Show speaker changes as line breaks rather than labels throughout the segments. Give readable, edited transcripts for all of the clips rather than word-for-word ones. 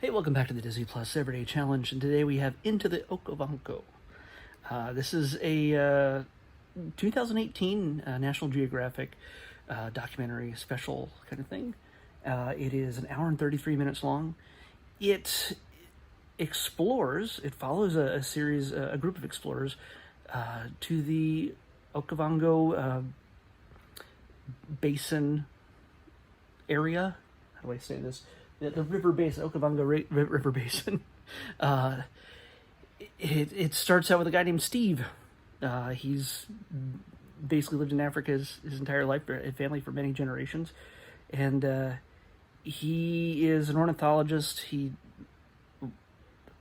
Hey, welcome back to the Disney Plus Everyday Challenge, and today we have Into the Okavango. This is a 2018 National Geographic documentary special kind of thing. It is an hour and 33 minutes long. It follows a group of explorers to the Okavango basin area. How do I say this? The river basin, Okavango River Basin. It starts out with a guy named Steve. He's basically lived in Africa his entire life, family for many generations, and he is an ornithologist. He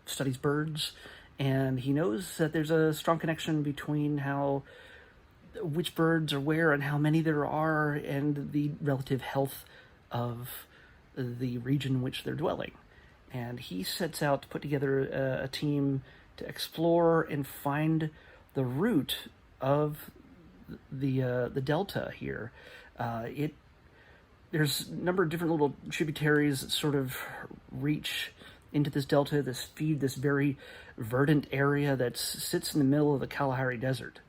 studies birds, and he knows that there's a strong connection between which birds are where and how many there are, and the relative health of the region in which they're dwelling. And he sets out to put together a team to explore and find the root of the delta here. There's a number of different little tributaries that sort of reach into this delta, this very verdant area that sits in the middle of the Kalahari Desert.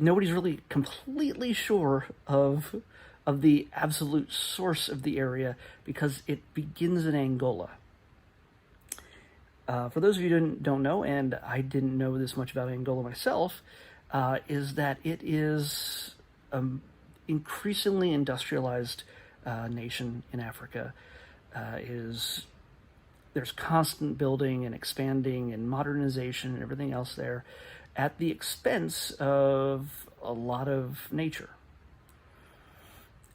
Nobody's really completely sure of the absolute source of the area because it begins in Angola. For those of you who don't know, and I didn't know this much about Angola myself, is that it is an increasingly industrialized nation in Africa. There's constant building and expanding and modernization and everything else there, at the expense of a lot of nature.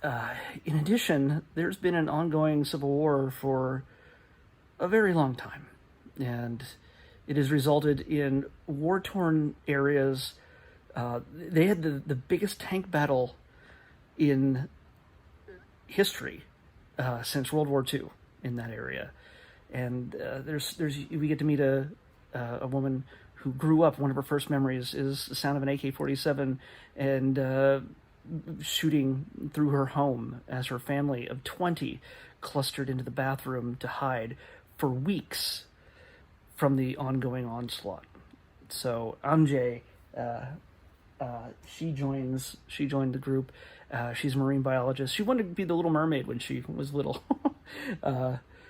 In addition, there's been an ongoing civil war for a very long time, and it has resulted in war-torn areas. They had the biggest tank battle in history since World War II in that area, and we get to meet a woman who grew up. One of her first memories is the sound of an AK-47 and shooting through her home as her family of 20 clustered into the bathroom to hide for weeks from the ongoing onslaught. So Amjay, she joined the group. She's a marine biologist. She wanted to be the Little Mermaid when she was little.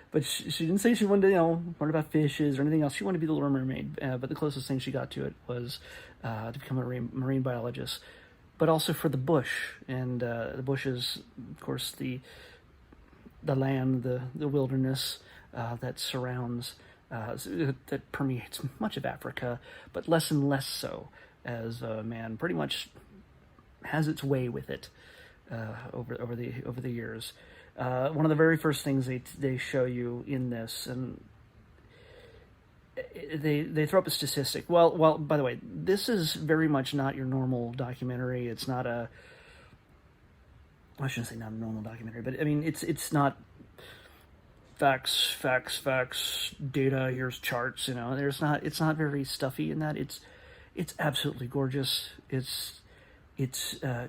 But she didn't say she wanted to, learn about fishes or anything else. She wanted to be the Little Mermaid. But the closest thing she got to it was to become a marine biologist. But also for the bush. And the bush is, of course, the land, the wilderness that surrounds, that permeates much of Africa, but less and less so as man pretty much has its way with it over the years. One of the very first things they show you in this, and they throw up a statistic. Well, by the way, this is very much not your normal documentary. It's not I shouldn't say not a normal documentary, but I mean, it's not facts, data, here's charts, it's not very stuffy in that. It's absolutely gorgeous. It's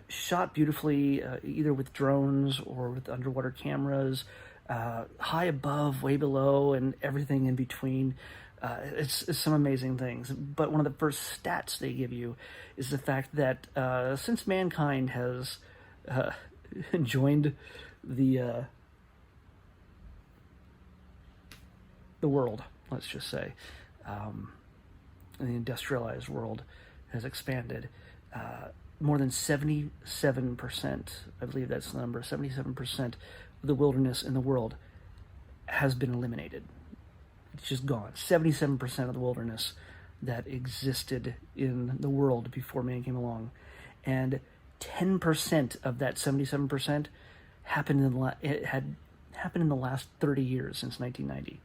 shot beautifully, either with drones or with underwater cameras, high above, way below, and everything in between. It's some amazing things. But one of the first stats they give you is the fact that since mankind has joined the world, let's just say, the industrialized world has expanded. More than 77%, I believe that's the number, 77% of the wilderness in the world has been eliminated. It's just gone. 77% of the wilderness that existed in the world before man came along. And 10% of that 77% happened in the last 30 years since 1990.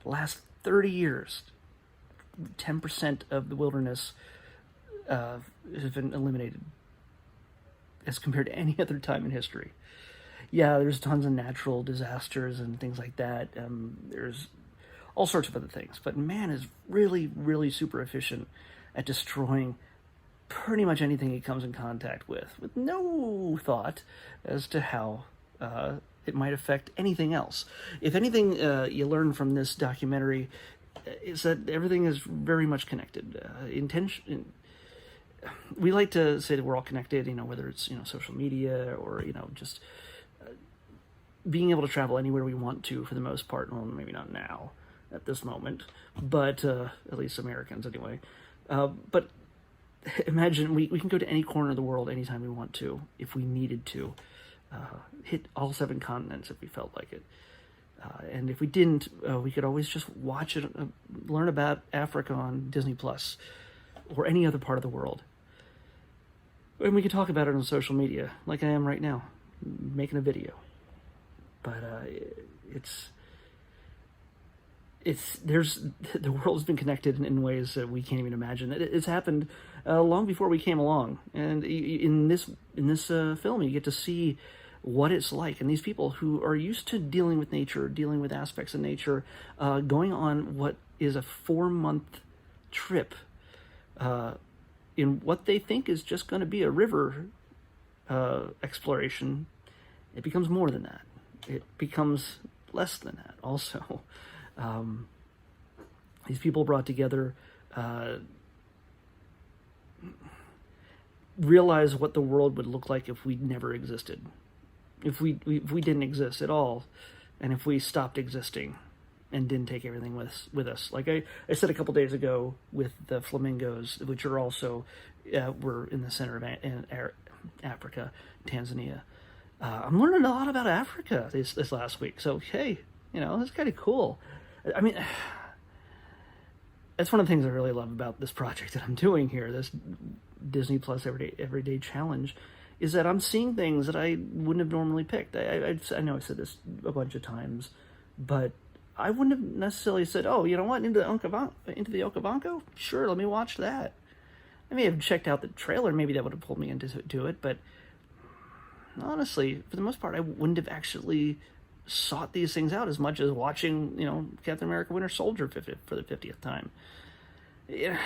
The last 30 years, 10% of the wilderness has been eliminated as compared to any other time in history. Yeah, there's tons of natural disasters and things like that. There's all sorts of other things, but man is really, really super efficient at destroying pretty much anything he comes in contact with no thought as to how it might affect anything else. If anything, you learn from this documentary is that everything is very much connected. We like to say that we're all connected, whether it's, social media or, just being able to travel anywhere we want to for the most part. Well, maybe not now at this moment, but at least Americans anyway. But imagine we can go to any corner of the world anytime we want to, if we needed to. Hit all 7 continents if we felt like it. And if we didn't, we could always just watch it, learn about Africa on Disney Plus or any other part of the world. And we could talk about it on social media, like I am right now, making a video. But the world's been connected in ways that we can't even imagine. It's happened long before we came along. And in this film, you get to see what it's like, and these people who are used to dealing with nature, dealing with aspects of nature, going on what is a 4-month trip in what they think is just going to be a river exploration. It becomes more than that. It becomes less than that also. These people brought together, realize what the world would look like if we never existed. If we didn't exist at all, and if we stopped existing and didn't take everything with us. Like I said a couple days ago with the flamingos, which are also were in the center of Africa, Tanzania. I'm learning a lot about Africa this last week. So hey, that's kind of cool. I mean, that's one of the things I really love about this project that I'm doing here, this Disney Plus Everyday Challenge, is that I'm seeing things that I wouldn't have normally picked. I know I said this a bunch of times, but I wouldn't have necessarily said, oh, you know what, into the Okavango? Sure, let me watch that. I may have checked out the trailer, maybe that would have pulled me into it, but honestly, for the most part, I wouldn't have actually sought these things out as much as watching, Captain America Winter Soldier for the 50th time. Yeah.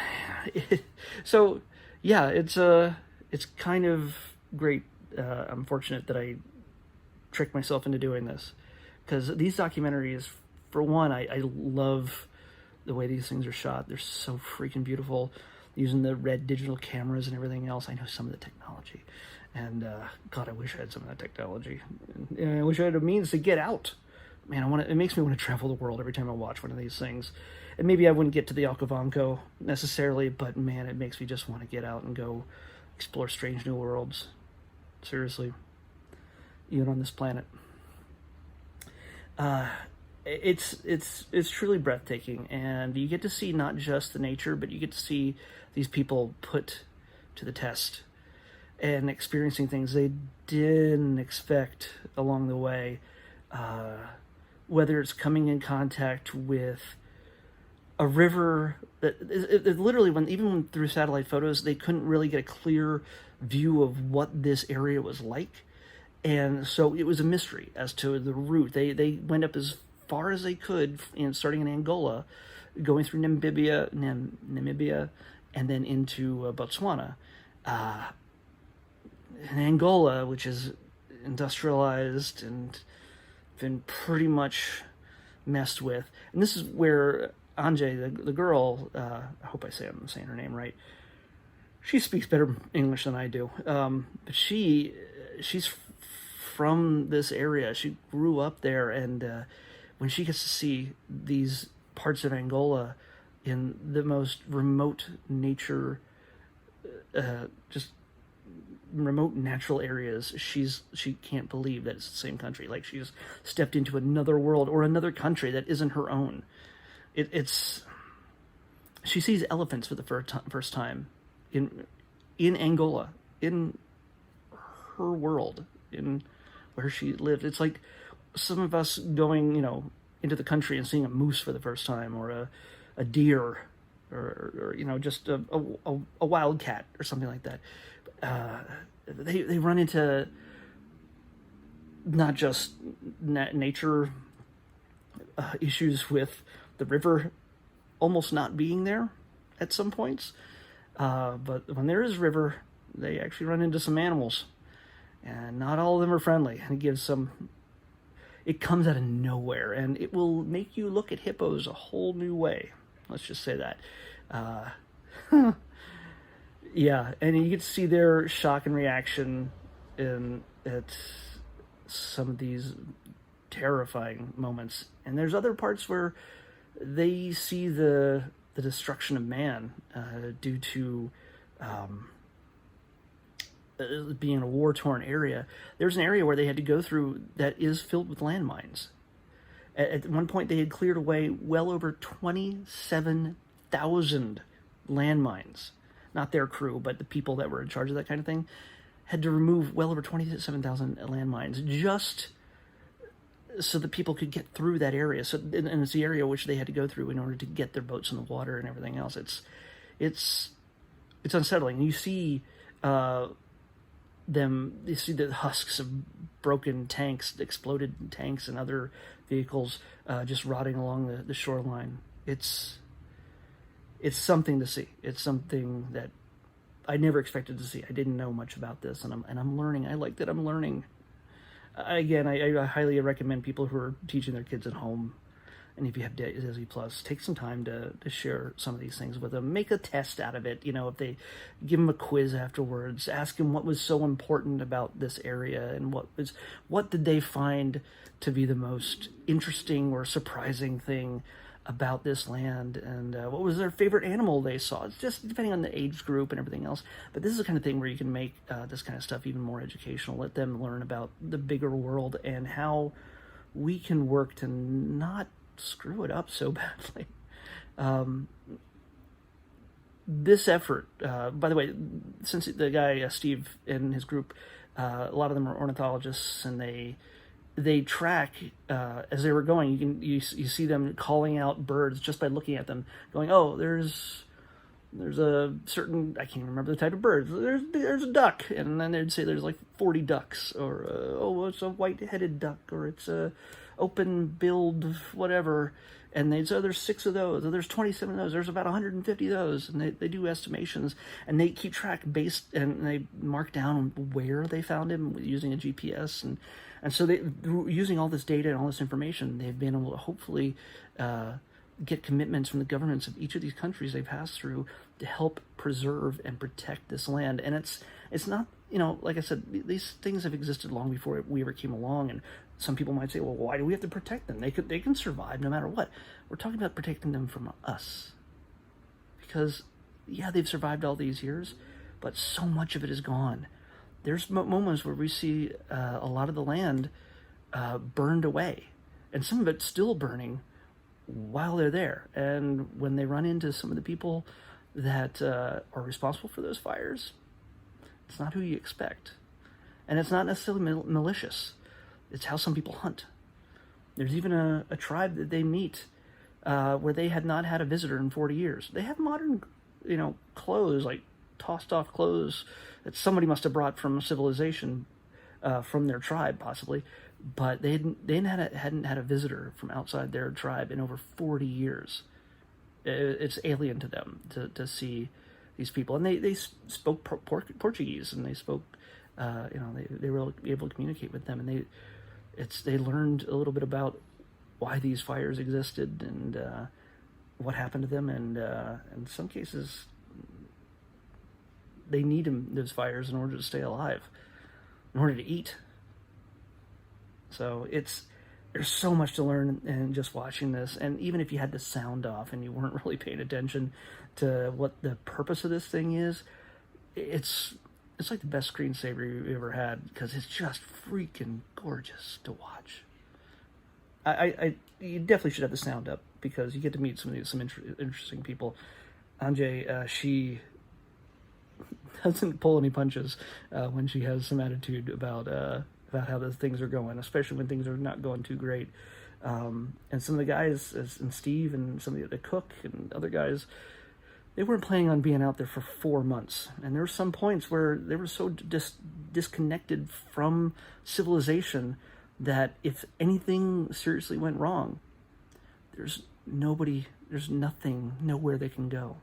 So, yeah, it's kind of great. I'm fortunate that I tricked myself into doing this, because these documentaries, for one, I love the way these things are shot. They're so freaking beautiful, using the red digital cameras and everything else. I know some of the technology, and God, I wish I had some of that technology, and I wish I had a means to get out. Man, it makes me want to travel the world every time I watch one of these things. And maybe I wouldn't get to the Okavango necessarily, but man, it makes me just want to get out and go explore strange new worlds. Seriously, even on this planet. It's truly breathtaking, and you get to see not just the nature, but you get to see these people put to the test and experiencing things they didn't expect along the way. Whether it's coming in contact with a river that it literally, even through satellite photos, they couldn't really get a clear view of what this area was like. And so it was a mystery as to the route. They went up as far as they could, starting in Angola, going through Namibia, and then into Botswana. In Angola, which is industrialized and been pretty much messed with. And this is where Anje, the girl, I hope I'm saying her name right, she speaks better English than I do. But she's from this area. She grew up there, and when she gets to see these parts of Angola in the most remote nature, just remote natural areas, she can't believe that it's the same country. Like she's stepped into another world or another country that isn't her own. She sees elephants for the first time in Angola, in her world, in where she lived. It's like some of us going, into the country and seeing a moose for the first time, or a deer, or just a wildcat or something like that. They run into not just nature issues with the river almost not being there at some points, but when there is river, they actually run into some animals, and not all of them are friendly. And it comes out of nowhere, and it will make you look at hippos a whole new way. Let's just say that. Yeah, and you get to see their shock and reaction at some of these terrifying moments. And there's other parts where they see the destruction of man due to being in a war-torn area. There's an area where they had to go through that is filled with landmines. At one point, they had cleared away well over 27,000 landmines. Not their crew, but the people that were in charge of that kind of thing had to remove well over 27,000 landmines just so that people could get through that area. So, and it's the area which they had to go through in order to get their boats in the water and everything else. It's unsettling. You see you see the husks of broken tanks, exploded tanks, and other vehicles just rotting along the shoreline. It's something to see. It's something that I never expected to see. I didn't know much about this, and I'm learning. I like that I'm learning. Again, I highly recommend people who are teaching their kids at home, and if you have Disney Plus, take some time to share some of these things with them. Make a test out of it. If they give them a quiz afterwards, ask them what was so important about this area, and what did they find to be the most interesting or surprising thing about this land, and what was their favorite animal they saw. It's just depending on the age group and everything else, but this is the kind of thing where you can make this kind of stuff even more educational. Let them learn about the bigger world and how we can work to not screw it up so badly. This effort, by the way, since the guy Steve and his group, a lot of them are ornithologists, and they track as they were going. You see them calling out birds just by looking at them, going, "Oh, there's a certain, I can't remember the type of bird. There's a duck," and then they'd say there's like 40 ducks, or oh, it's a white-headed duck, or it's a open-billed whatever, and they'd say, oh, there's 6 of those, or there's 27 of those, there's about 150 of those, and they do estimations, and they keep track and they mark down where they found him using a GPS, and so they, using all this data and all this information, they've been able to hopefully get commitments from the governments of each of these countries they pass through to help preserve and protect this land. And it's not, like I said, these things have existed long before we ever came along. And some people might say, well, why do we have to protect them? They can survive no matter what. We're talking about protecting them from us. Because, yeah, they've survived all these years, but so much of it is gone. There's moments where we see a lot of the land burned away, and some of it's still burning while they're there. And when they run into some of the people that are responsible for those fires, it's not who you expect. And it's not necessarily malicious. It's how some people hunt. There's even a tribe that they meet where they had not had a visitor in 40 years. They have modern, clothes, like tossed off clothes that somebody must have brought from civilization, from their tribe possibly, but they hadn't had a visitor from outside their tribe in over 40 years. It's alien to them to see these people, and they spoke Portuguese, and they spoke, they were able to communicate with them, and they learned a little bit about why these fires existed and what happened to them, and in some cases they need those fires in order to stay alive, in order to eat. So there's so much to learn in just watching this. And even if you had the sound off and you weren't really paying attention to what the purpose of this thing is, it's like the best screensaver you ever had, because it's just freaking gorgeous to watch. You definitely should have the sound up, because you get to meet some interesting people. Anjay, she doesn't pull any punches when she has some attitude about how the things are going, especially when things are not going too great. And some of the guys, and Steve and some of the cook and other guys, they weren't planning on being out there for 4 months. And there were some points where they were so disconnected from civilization that if anything seriously went wrong, there's nothing, nowhere they can go.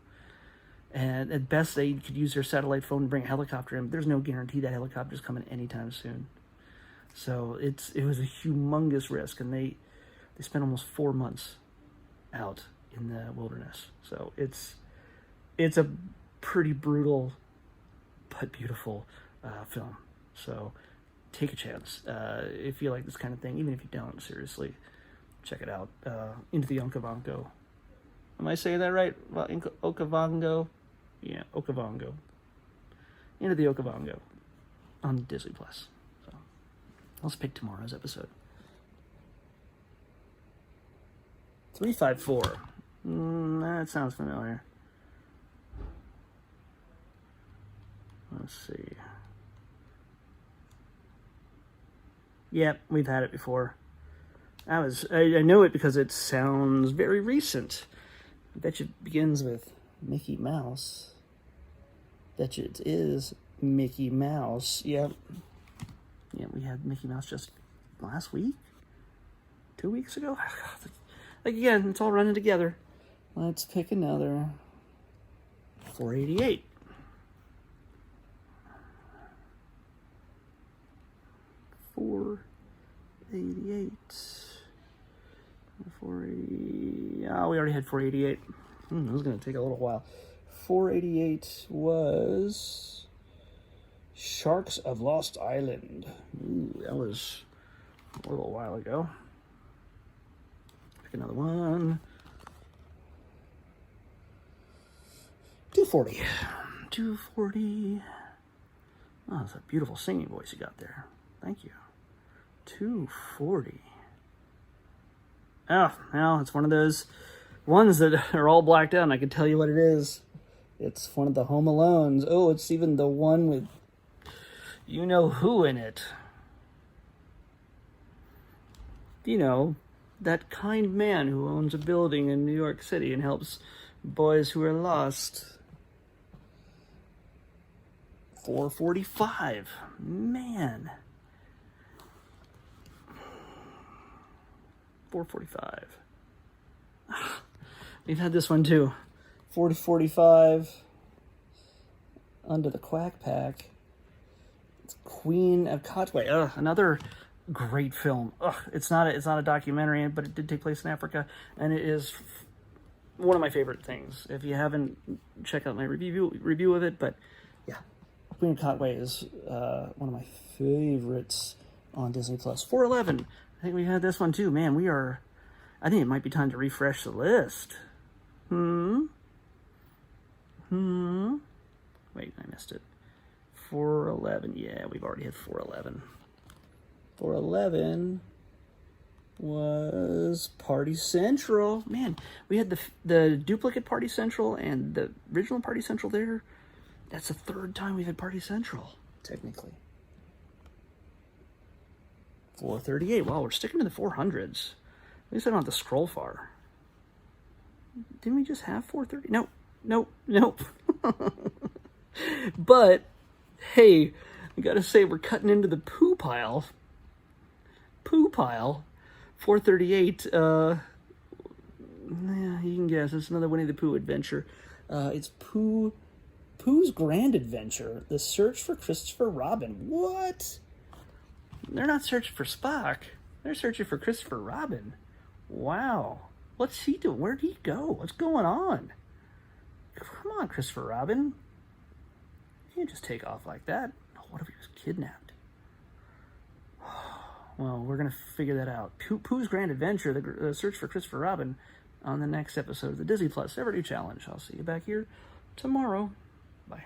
And at best, they could use their satellite phone to bring a helicopter in. But there's no guarantee that helicopter's coming anytime soon. So it was a humongous risk, and they spent almost 4 months out in the wilderness. So it's a pretty brutal but beautiful film. So take a chance if you like this kind of thing. Even if you don't, seriously, check it out. Into the Okavango. Am I saying that right? Okavango? Yeah, Okavango. Into the Okavango on Disney Plus. So let's pick tomorrow's episode. 354. That sounds familiar. Let's see. Yep, we've had it before. I know it because it sounds very recent. I bet you it begins with Mickey Mouse. Bet you it is Mickey Mouse. Yep. Yeah, we had Mickey Mouse just last week? 2 weeks ago? Again, it's all running together. Let's pick another. 488. 488. 480. Oh, we already had 488. This is going to take a little while. 488 was Sharks of Lost Island. Ooh, that was a little while ago. Pick another one. 240. 240. Oh, that's a beautiful singing voice you got there. Thank you. 240. Oh, well, it's one of those ones that are all blacked out, and I can tell you what it is. It's one of the Home Alones. Oh, it's even the one with you know who in it. You know, that kind man who owns a building in New York City and helps boys who are lost. 445. Man. 445. We've had this one too. 445. Under the Quack Pack. It's Queen of Katwe. Another great film. It's not a documentary, but it did take place in Africa, and it is one of my favorite things. If you haven't, check out my review of it. But yeah, Queen of Katwe is one of my favorites on Disney Plus. 411. I think we had this one too. Man, I think it might be time to refresh the list. Wait, I missed it. 411. Yeah, we've already had 411. 411 was Party Central. Man, we had the duplicate Party Central and the original Party Central there. That's the third time we've had Party Central, technically. 438. Wow, we're sticking to the 400s. At least I don't have to scroll far. Didn't we just have 430? Nope. But, hey, I gotta say, we're cutting into the poo pile. 438. Yeah, you can guess. It's another Winnie the Pooh adventure. It's Pooh's Grand Adventure. The Search for Christopher Robin. What? They're not searching for Spock. They're searching for Christopher Robin. Wow. What's he doing? Where'd he go? What's going on? Come on, Christopher Robin. You can't just take off like that. What if he was kidnapped? Well, we're going to figure that out. Pooh's Grand Adventure, the Search for Christopher Robin, on the next episode of the Disney Plus Everyday Challenge. I'll see you back here tomorrow. Bye.